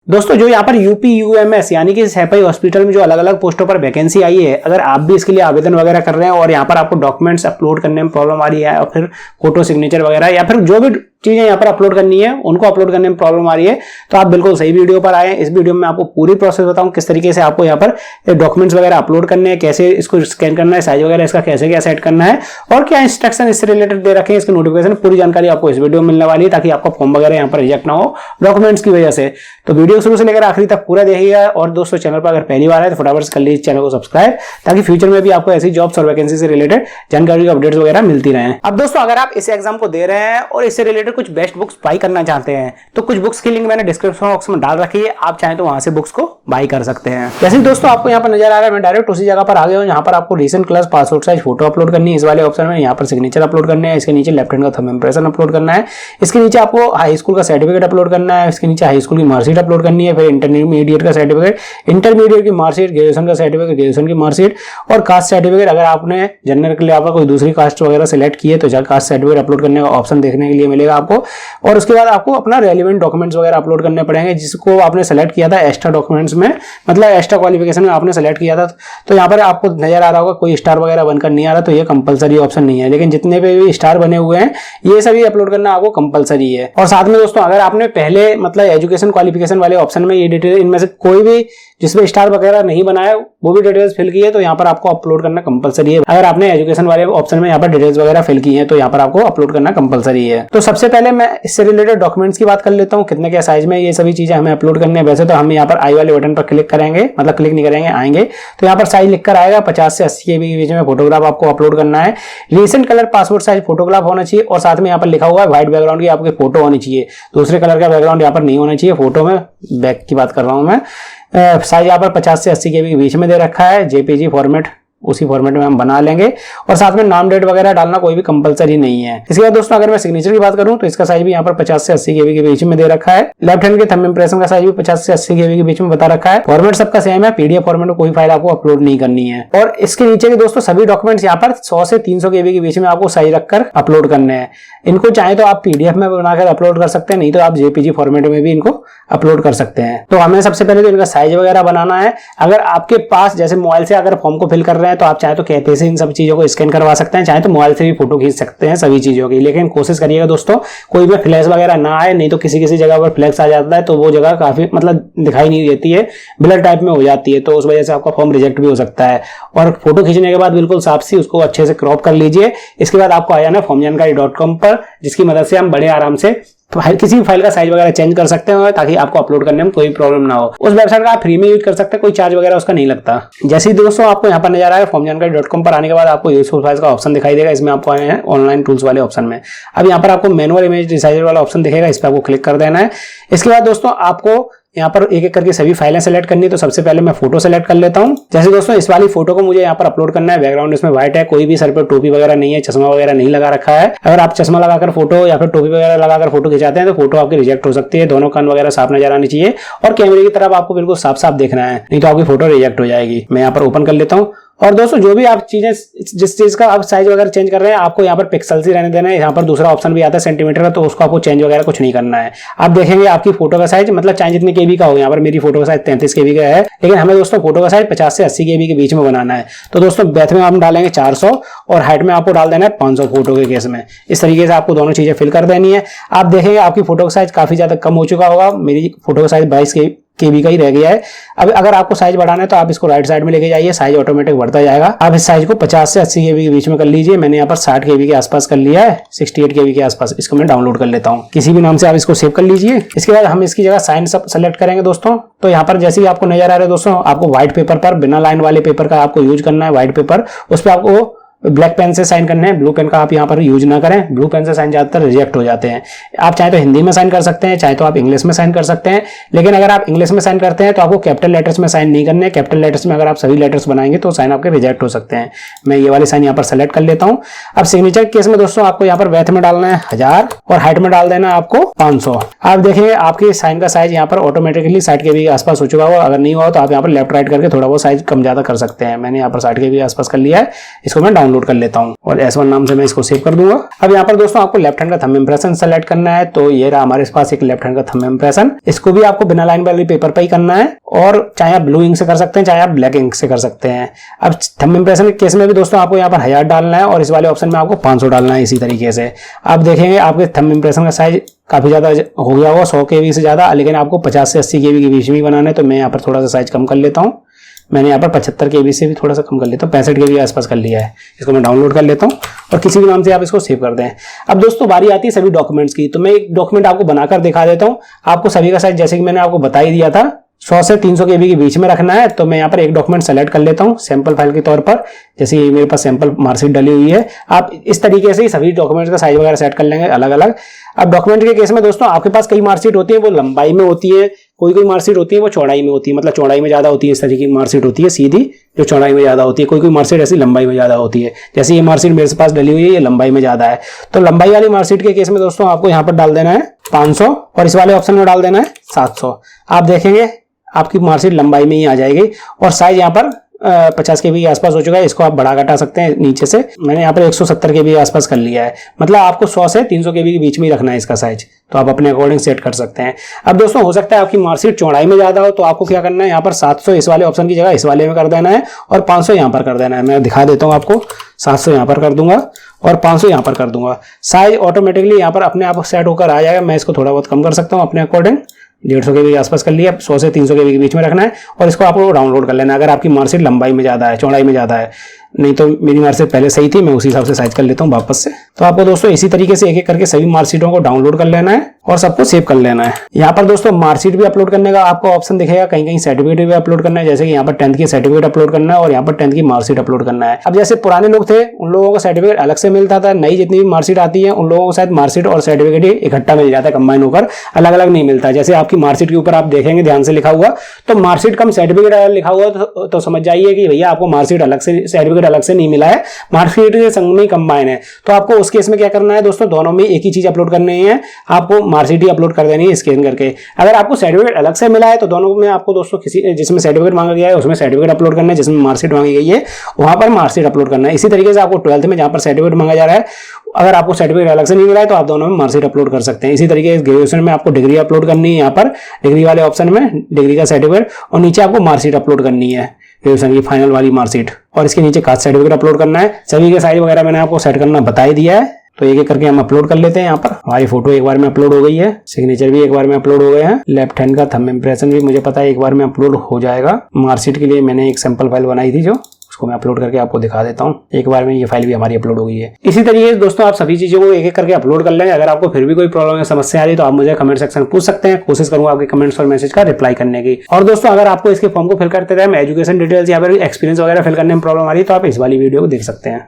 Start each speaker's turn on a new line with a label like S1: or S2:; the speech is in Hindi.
S1: दोस्तों जो यहाँ पर यूपी-यूएमएस यानी कि सैपाई हॉस्पिटल में जो अलग अलग पोस्टों पर वैकेंसी आई है, अगर आप भी इसके लिए आवेदन वगैरह कर रहे हैं और यहाँ पर आपको डॉक्यूमेंट्स अपलोड करने में प्रॉब्लम आ रही है और फिर फोटो सिग्नेचर वगैरह या फिर जो भी चीजें यहाँ पर अपलोड करनी है उनको अपलोड करने में प्रॉब्लम आ रही है, तो आप बिल्कुल सही वीडियो पर आए। इस वीडियो में आपको पूरी प्रोसेस बताऊं किस तरीके से आपको यहाँ पर डॉक्यूमेंट्स वगैरह अपलोड करने हैं, कैसे इसको स्कैन करना है, साइज वगैरह इसका कैसे क्या सेट करना है और क्या इंस्ट्रक्शन इससे रिलेटेड दे रखे हैं, इसकी नोटिफिकेशन पूरी जानकारी आपको इस वीडियो में मिलने वाली है ताकि आपका फॉर्म वगैरह यहाँ पर रिजेक्ट ना हो डॉक्यूमेंट्स की वजह से। तो वीडियो शुरू से लेकर आखिरी तक पूरा देखिएगा। और दोस्तों चैनल पर अगर पहली बार है तो फटाफट से कर लीजिए चैनल को सब्सक्राइब ताकि फ्यूचर में भी आपको ऐसी जॉब्स और वैकेंसी से रिलेटेड जानकारी अपडेट्स वगैरह मिलती रहे। अब दोस्तों अगर आप इस एग्जाम को दे रहे हैं और इससे रिलेटेड कुछ बेस्ट बुक्स बाई करना चाहते हैं तो कुछ बुक्स की लिंक मैंने डिस्क्रिप्शन बॉक्स में डाल रखी है, आप चाहें तो वहां से बुक्स को बाई कर सकते हैं। जैसे दोस्तों आपको यहाँ पर नजर आ रहा है, मैं डायरेक्ट उसी जगह पर आ गया हूँ। यहाँ पर आपको recent class passport size photo upload करनी है इस वाले ऑप्शन में, यहाँ पर सिग्नेचर अपलोड करने हैं, इसके नीचे लेफ्ट हैंड का थंब इंप्रेशन अपलोड करना है, इसके नीचे आपको हाई स्कूल का सर्टिफिकेट अपलोड करना है, इसके नीचे हाई स्कूल की मार्कशीट अपलोड करनी है, फिर इंटरमीडिएट का सर्टिफिकेट, इंटरमीडिएट की मार्कशीट, ग्रेजुएशन का सर्टिफिकेट, ग्रेजुएशन की मार्कशीट और कास्ट सर्टिफिकेट। अगर आपने जनरल के लिए आपका कोई दूसरी कास्ट वगैरह सिलेक्ट की है तो कास्ट सर्टिफिकेट अपलोड करने का ऑप्शन देखने के लिए मिलेगा आपको। और उसके बाद आपको अपना रेलिवेंट डॉक्यूमेंट्स वगैरह अपलोड करने पड़ेंगे जिसको आपने सेलेक्ट किया था एक्स्ट्रा डॉक्यूमेंट्स में, मतलब एक्स्ट्रा क्वालिफिकेशन में आपने सेलेक्ट किया था। तो यहाँ पर आपको नजर आ रहा होगा कोई स्टार वगैरह बनकर नहीं आ रहा, तो ये कंपलसरी ऑप्शन नहीं है, लेकिन जितने भी स्टार बने हुए हैं ये सभी अपलोड करना आपको कंपलसरी है। और साथ में दोस्तों अगर आपने पहले मतलब एजुकेशन क्वालिफिकेशन वाले ऑप्शन में ये डिटेल इनमें से कोई भी जिसमें स्टार वगैरह नहीं बनाया वो भी डिटेल्स फिल की है तो यहाँ पर आपको अपलोड करना कंपलसरी है। अगर आपने एजुकेशन वाले ऑप्शन में यहाँ पर डिटेल्स वगैरह फिल की है तो यहाँ पर आपको अपलोड करना कंपलसरी है। तो सबसे पहले मैं इससे रिलेटेड डॉक्यूमेंट्स की बात कर लेता हूँ, कितने के साइज में ये सभी चीजें हमें अपलोड करनी है। वैसे तो हम यहाँ पर आई वाले बटन पर क्लिक करेंगे, मतलब क्लिक नहीं करेंगे, आएंगे तो यहाँ पर साइज लिखकर आएगा 50 से 80 के बीच में फोटोग्राफ आपको अपलोड करना है। Recent colour passport size photograph होना चाहिए और साथ में यहाँ पर लिखा हुआ है व्हाइट बैकग्राउंड की आपकी फोटो होनी चाहिए, दूसरे कलर का बैकग्राउंड यहाँ पर नहीं होना चाहिए। फोटो में बैक की बात कर रहा हूं मैं। साइज यहाँ पर 50 से 80 के बीच में दे रखा है, जेपीजी फॉर्मेट उसी फॉर्मेट में हम बना लेंगे और साथ में नाम डेट वगैरह डालना कोई भी कंपलसरी नहीं है। इसके बाद दोस्तों अगर मैं सिग्नेचर की बात करूं तो इसका साइज भी यहाँ पर 50 से 80 केबी के बीच में दे रखा है। लेफ्ट हैंड के थंब इंप्रेशन का साइज भी 50 से 80 केबी के बीच में बता रखा है। फॉर्मेट सबका सेम है, पीडीएफ फॉर्मेट में कोई फाइल आपको अपलोड नहीं करनी है। और इसके नीचे के दोस्तों सभी डॉक्यूमेंट्स यहाँ पर 100 से 300 केबी के बीच में आपको साइज रखकर अपलोड करने हैं। इनको चाहे तो आप पीडीएफ में बनाकर अपलोड कर सकते हैं, नहीं तो आप जेपीजी फॉर्मेट में भी इनको अपलोड कर सकते हैं। तो हमें सबसे पहले तो इनका साइज वगैरह बनाना है। अगर आपके पास जैसे मोबाइल से अगर फॉर्म को फिल कर रहे हैं तो आप चाहे तो कैपे से इन सब चीजों को स्कैन करवा सकते हैं, चाहे तो मोबाइल से भी फोटो खींच सकते हैं सभी चीजों की, लेकिन कोशिश करिएगा दोस्तों कोई भी फ्लैश वगैरह ना आए, नहीं तो किसी किसी जगह पर फ्लैश आ जाता है तो वो जगह काफी मतलब दिखाई नहीं देती है, ब्लर टाइप में हो जाती है, तो उस वजह से आपका फॉर्म रिजेक्ट भी हो सकता है। और फोटो खींचने के बाद बिल्कुल साफ सी उसको अच्छे से क्रॉप कर लीजिए। इसके बाद आपको आ जाना formjankari.com पर, जिसकी मदद से हम बड़े आराम से किसी भी फाइल का साइज वगैरह चेंज कर सकते हैं ताकि आपको अपलोड करने में कोई प्रॉब्लम ना हो। उस वेबसाइट का आप फ्री में यूज कर सकते हैं, कोई चार्ज वगैरह उसका नहीं लगता। जैसे ही दोस्तों आपको यहाँ पर नजर आ रहा है formjankari.com पर आने के बाद आपको यूजफुल फाइल्स का ऑप्शन दिखाई देगा, इसमें आपको आए हैं ऑनलाइन टूल्स वाले ऑप्शन में। अब यहाँ पर आपको मैनुअल इमेज रिसाइजर वाला ऑप्शन दिखेगा, इस पर आपको क्लिक कर देना है। इसके बाद दोस्तों आपको यहाँ पर एक एक करके सभी फाइलें सेलेक्ट करनी है, तो सबसे पहले मैं फोटो सेलेक्ट कर लेता हूँ। जैसे दोस्तों इस वाली फोटो को मुझे यहाँ पर अपलोड करना है, बैकग्राउंड इसमें व्हाइट है, कोई भी सर पर टोपी वगैरह नहीं है, चश्मा वगैरह नहीं लगा रखा है। अगर आप चश्मा लगाकर फोटो या फिर टोपी वगैरह लगाकर फोटो खिंचाते हैं तो फोटो आपकी रिजेक्ट हो सकती है। दोनों कान वगैरह साफ नजर आनी चाहिए और कैमरे की तरफ आपको बिल्कुल साफ साफ देखना है, नहीं तो आपकी फोटो रिजेक्ट हो जाएगी। मैं यहाँ पर ओपन कर लेता हूँ। और दोस्तों जो भी आप चीजें जिस चीज का आप साइज वगैरह चेंज कर रहे हैं आपको यहाँ पर पिक्सल ही रहने देना है। यहाँ पर दूसरा ऑप्शन भी आता है सेंटीमीटर का, तो उसको आपको चेंज वगैरह कुछ नहीं करना है। आप देखेंगे आपकी फोटो का साइज मतलब चाहे जितने केबी का हो, यहाँ पर मेरी फोटो का साइज 33 केबी का है, लेकिन हमें दोस्तों फोटो का साइज 50 से 80 केबी के बीच में बनाना है। तो दोस्तों बैथ में हम डालेंगे 400 और हाइट में आपको डाल देना है 500 फोटो के केस में। इस तरीके से आपको दोनों चीजें फिल कर देनी है। आप देखेंगे आपकी फोटो का साइज काफी ज्यादा कम हो चुका होगा, मेरी फोटो का साइज 22 केबी का ही रह गया है। अब अगर आपको साइज बढ़ाना है तो आप इसको राइट साइड में लेके जाइए, साइज ऑटोमेटिक बढ़ता जाएगा। आप इस साइज को 50 से 80 केबी के बीच में कर लीजिए। मैंने यहाँ पर 60 केबी के आसपास कर लिया है, 68 केबी के आसपास। इसको मैं डाउनलोड कर लेता हूँ, किसी भी नाम से आप इसको सेव कर लीजिए। इसके बाद हम इसकी जगह साइन सब सेलेक्ट करेंगे दोस्तों। तो यहाँ पर जैसे ही आपको नजर आ रहा है दोस्तों, आपको व्हाइट पेपर पर, बिना लाइन वाले पेपर का आपको यूज करना है। व्हाइट पेपर उस पर आपको ब्लैक पेन से साइन करने हैं, ब्लू पेन का आप यहाँ पर यूज ना करें, ब्लू पेन से साइन ज्यादातर रिजेक्ट हो जाते हैं। आप चाहे तो हिंदी में साइन कर सकते हैं, चाहे तो आप इंग्लिश में साइन कर सकते हैं, लेकिन अगर आप इंग्लिश में साइन करते हैं तो आपको कैपिटल लेटर्स में साइन नहीं करने। कैपिटल लेटर्स में अगर आप सभी लेटर्स बनाएंगे तो साइन आपके रिजेक्ट हो सकते हैं। मैं ये वाले साइन यहाँ पर सेलेक्ट कर लेता हूँ। अब सिग्नेचर केस में दोस्तों आपको यहाँ पर वेथ में डालना है 1000 और हाइट में डाल देना आपको 500। आप देखेंगे आपकी साइन का साइज यहाँ पर ऑटोमेटिकली 60 केबी के आसपास हो चुका होगा। अगर नहीं हुआ तो आप यहाँ पर लेफ्ट राइट करके थोड़ा बहुत साइज कम ज्यादा कर सकते हैं। मैंने यहाँ पर 60 केबी के आसपास कर लिया है, इसको मैं डाउनलोड डाउनलोड कर लेता हूँ और S1 नाम से मैं इसको सेव कर दूंगा। अब यहाँ पर दोस्तों आपको लेफ्ट हैंड का थंब इंप्रेशन सेलेक्ट करना है, तो ये रहा हमारे पास एक लेफ्ट हैंड का थंब इंप्रेशन। इसको भी आपको बिना लाइन वाले पेपर पर ही करना है और चाहे आप ब्लू इंक से कर सकते हैं, चाहे आप ब्लैक इंक से कर सकते हैं। अब थंब इंप्रेशन के केस में भी दोस्तों आपको यहाँ पर 1000 डालना है और इस वाले ऑप्शन में आपको 500 डालना है। इसी तरीके से आप देखेंगे आपके थंब इंप्रेशन का साइज काफी ज्यादा हो गया होगा, 100 KB से ज्यादा, लेकिन आपको 50 से 80 KB के बीच में ही बनाना है। तो मैं यहाँ पर थोड़ा सा साइज कम कर लेता हूँ। मैंने यहाँ पर 75 KB से भी थोड़ा सा कम कर लेता हूँ, 65 KB आसपास कर लिया है। इसको मैं डाउनलोड कर लेता हूँ और किसी भी नाम से आप इसको सेव कर दें। अब दोस्तों बारी आती है सभी डॉक्यूमेंट्स की, तो मैं एक डॉक्यूमेंट आपको बनाकर दिखा देता हूँ। आपको सभी का साइज जैसे कि मैंने आपको बता ही दिया था 100 से 300 KB के बीच में रखना है। तो मैं यहाँ पर एक डॉक्यूमेंट सेलेक्ट कर लेता हूँ सैंपल फाइल के तौर पर, जैसे मेरे पास सैंपल मार्कशीट डली हुई है। आप इस तरीके से ही सभी डॉक्यूमेंट्स का साइज वगैरह सेट कर लेंगे अलग अलग। अब डॉक्यूमेंट के केस में दोस्तों आपके पास कई मार्कशीट होती है, वो लंबाई में होती है, कोई मार्कशीट होती है वो चौड़ाई में होती है, मतलब चौड़ाई में ज्यादा होती है। इस तरीके की मार्कशीट होती है सीधी, जो चौड़ाई में ज्यादा होती है। कोई मार्कशीट ऐसी लंबाई में ज्यादा होती है, जैसे ये मार्कशीट मेरे पास डली हुई है, ये लंबाई में ज्यादा है। तो लंबाई वाली मार्कशीट के केस में दोस्तों आपको यहाँ पर डाल देना है 500 और इस वाले ऑप्शन में डाल देना है 700। आप देखेंगे आपकी मार्कशीट लंबाई में ही आ जाएगी और साइज यहाँ पर 50 KB के आसपास हो चुका है। इसको आप बढ़ा घटा सकते हैं नीचे से। मैंने यहाँ पर 170 KB के आसपास कर लिया है, मतलब आपको 100 से 300 KB के बीच में ही रखना है इसका साइज, तो आप अपने अकॉर्डिंग सेट कर सकते हैं। अब दोस्तों हो सकता है आपकी मार्कशीट चौड़ाई में ज्यादा हो, तो आपको क्या करना है, यहाँ पर 700 इस वाले ऑप्शन की जगह इस वाले में कर देना है और 500 यहाँ पर कर देना है। मैं दिखा देता हूँ आपको, 700 यहाँ पर कर दूंगा और 500 यहाँ पर कर दूंगा। साइज ऑटोमेटिकली यहाँ पर अपने आप सेट होकर आ जाएगा। मैं इसको थोड़ा बहुत कम कर सकता हूँ अपने अकॉर्डिंग, 150 KB के आसपास कर लिया। 100 से 300 KB के बीच में रखना है और इसको आपको डाउनलोड कर लेना है अगर आपकी मार्कशीट लंबाई में ज्यादा है, चौड़ाई में ज्यादा है। नहीं तो मेरी मार्कशीट पहले सही थी, मैं उसी हिसाब से साइज कर लेता हूँ वापस से। तो आपको दोस्तों इसी तरीके से एक एक करके सभी मार्कशीटों को डाउनलोड कर लेना है और सबको सेव कर लेना है। यहाँ पर दोस्तों मार्कशीट भी अपलोड करने का आपको ऑप्शन दिखेगा, कहीं कहीं सर्टिफिकेट भी अपलोड करना है, जैसे कि यहाँ पर 10th की सर्टिफिकेट अपलोड करना है और यहाँ पर 10th की मार्कशीट अपलोड करना है। अब जैसे पुराने लोग थे उन लोगों को सर्टिफिकेट अलग से मिलता था, नई जितनी भी मार्कशीट आती है उन लोगों को शायद मार्कशीट और सर्टिफिकेट ही इकट्ठा मिल जाता है, कंबाइन होकर, अलग अलग नहीं मिलता। जैसे आपकी मार्कशीट के ऊपर आप देखेंगे ध्यान से लिखा हुआ, तो मार्कशीट कम सर्टिफिकेट लिखा हुआ तो समझ जाइए कि भैया आपको मार्कशीट अलग से, सर्टिफिकेट अलग से नहीं मिला है, मार्कशीट के संग में कंबाइन है। तो आपको उस केस में क्या करना है दोस्तों, दोनों में एक ही चीज अपलोड करनी है, आपको मार्कशीट ही अपलोड कर देनी है स्कैन करके। अगर आपको सर्टिफिकेट अलग से मिला है तो दोनों में आपको दोस्तों किसी जिसमें सर्टिफिकेट मांगा गया है उसमें सर्टिफिकेट अपलोड करना है, जिसमें मार्कशीट मांगी गई है वहां पर मार्कशीट अपलोड करना है। इसी तरीके से आपको 12th में जहां पर सर्टिफिकेट मांगा जा रहा है, अगर आपको सर्टिफिकेट अलग से नहीं मिला है तो आप दोनों में मार्कशीट अपलोड कर सकते हैं। इसी तरीके से ग्रेजुएशन में आपको डिग्री अपलोड करनी है, यहाँ पर डिग्री वाले ऑप्शन में डिग्री का सर्टिफिकेट और नीचे आपको मार्कशीट अपलोड करनी है, ग्रेजुएशन की फाइनल वाली मार्कशीट, और इसके नीचे कास्ट सर्टिफिकेट अपलोड करना है। सभी के साइज वगैरह मैंने आपको सेट करना बता ही दिया है। तो एक एक करके हम अपलोड कर लेते हैं। यहाँ पर हमारी फोटो एक बार में अपलोड हो गई है, सिग्नेचर भी एक बार में अपलोड हो गए हैं, लेफ्ट हैंड का थंब इंप्रेशन भी मुझे पता है एक बार में अपलोड हो जाएगा। मार्कशीट के लिए मैंने एक सैंपल फाइल बनाई थी जो उसको मैं अपलोड करके आपको दिखा देता हूँ। एक बार में ये फाइल भी हमारी अपलोड हो गई है। इसी तरीके से दोस्तों आप सभी चीजों को एक एक करके अपलोड कर लेंगे। अगर आपको फिर भी कोई प्रॉब्लम या समस्या आ रही है तो आप मुझे कमेंट सेक्शन में पूछ सकते हैं, कोशिश करूंगा आपके कमेंट्स और मैसेज का रिप्लाई करने की। और दोस्तों अगर आपको इसके फॉर्म को फिल करते टाइम एजुकेशन डिटेल्स या फिर एक्सपीरियंस वगैरह फिल करने में प्रॉब्लम आ रही है तो आप इस वाली वीडियो को देख सकते हैं।